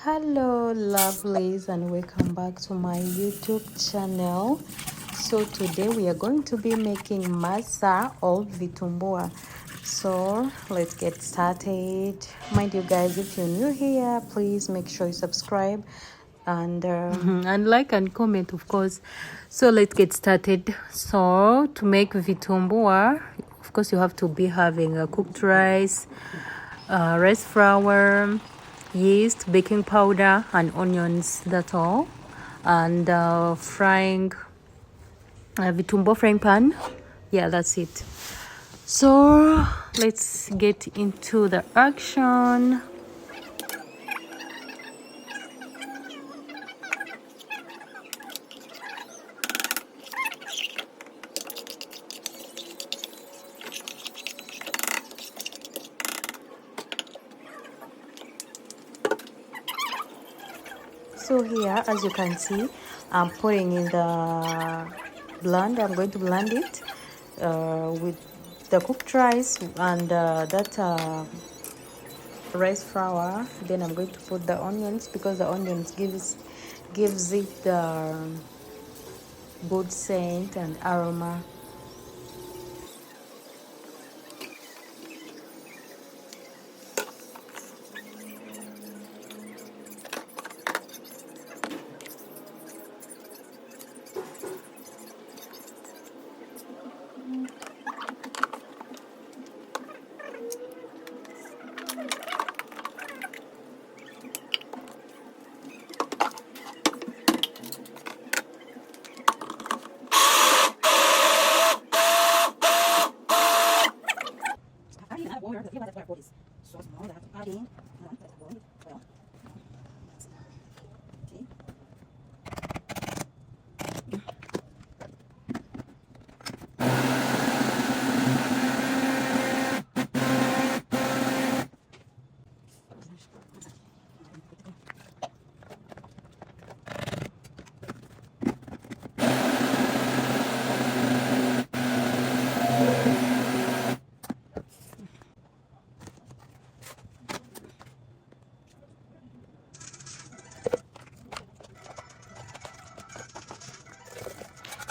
Hello lovelies, and welcome back to my YouTube channel. So today we are going to be making masa or vitumbua. So let's get started. Mind you guys, if you're new here, please make sure you subscribe and and like and comment, of course. So let's get started. So to make vitumbua, of course you have to be having a cooked rice, rice flour, yeast, baking powder, and onions. That's all. And frying vitumbua frying pan. Yeah, that's it. So let's get into the action. So here, as you can see, I'm putting in the blend. I'm going to blend it with the cooked rice and that rice flour. Then I'm going to put the onions because the onions gives it the good scent and aroma.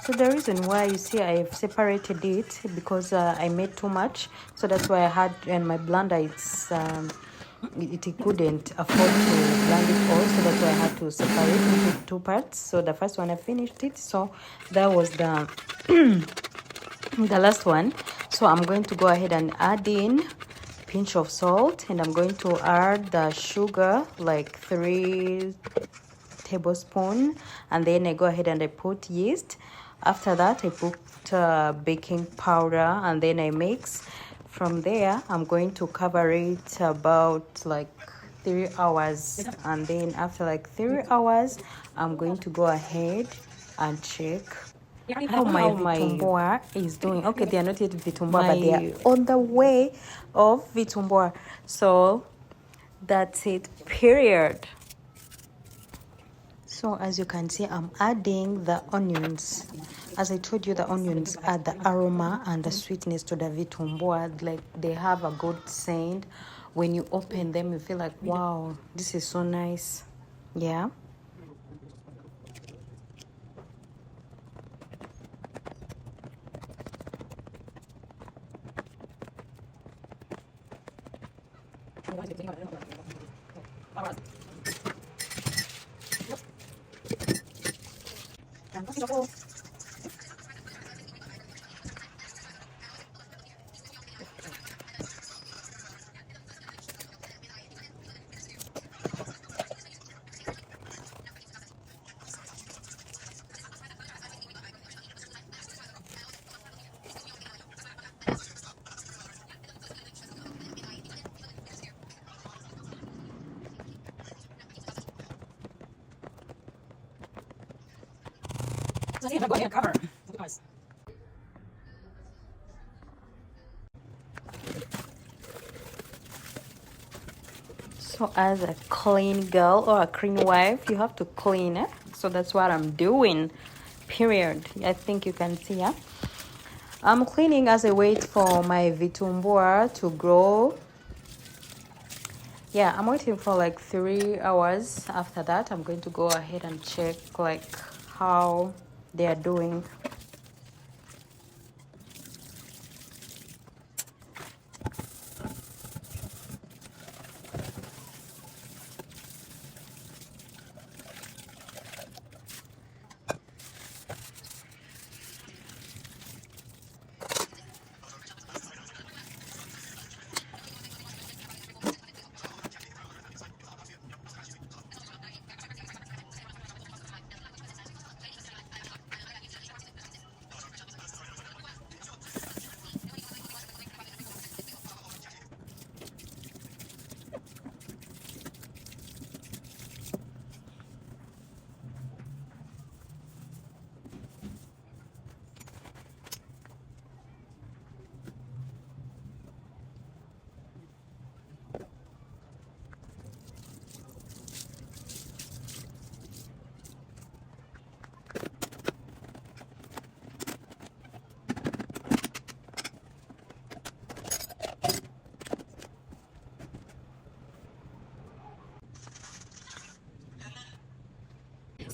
So the reason why you see I've separated it because I made too much, so that's why I had, and my blender it couldn't afford to blend it all, so that's why I had to separate it into two parts. So the first one I finished it, so that was the the last one. So I'm going to go ahead and add in pinch of salt, and I'm going to add the sugar, like 3 tablespoons, and then I go ahead and I put yeast. After that I put baking powder, and then I mix. From there I'm going to cover it about like 3 hours, and then after like 3 hours I'm going to go ahead and check how my vitumbua is doing. Okay, they are not yet vitumbua, but they are on the way of vitumbua. So that's it, period. So as you can see, I'm adding the onions. As I told you, the onions add the aroma and the sweetness to the vitumbua. Like, they have a good scent. When you open them, you feel like, wow, this is so nice. Yeah. Go ahead and cover. So as a clean girl or a clean wife, you have to clean it. So that's what I'm doing, period. I think you can see, yeah? I'm cleaning as I wait for my vitumbua to grow Yeah, I'm waiting for like 3 hours. After that, I'm going to go ahead and check like how they are doing.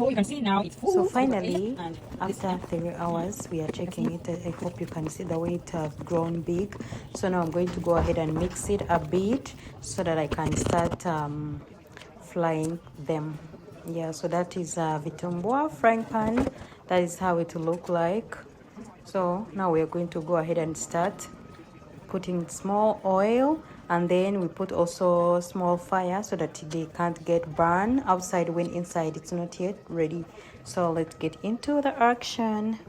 So you can see now it's So full of oil, finally, and after 3 hours, we are checking it. I hope you can see the way it has grown big. So now I'm going to go ahead and mix it a bit so that I can start frying them. Yeah, so that is Vitumbua frying pan. That is how it will look like. So now we are going to go ahead and start putting small oil, and then we put also small fire so that they can't get burned outside when inside it's not yet ready. So let's get into the action.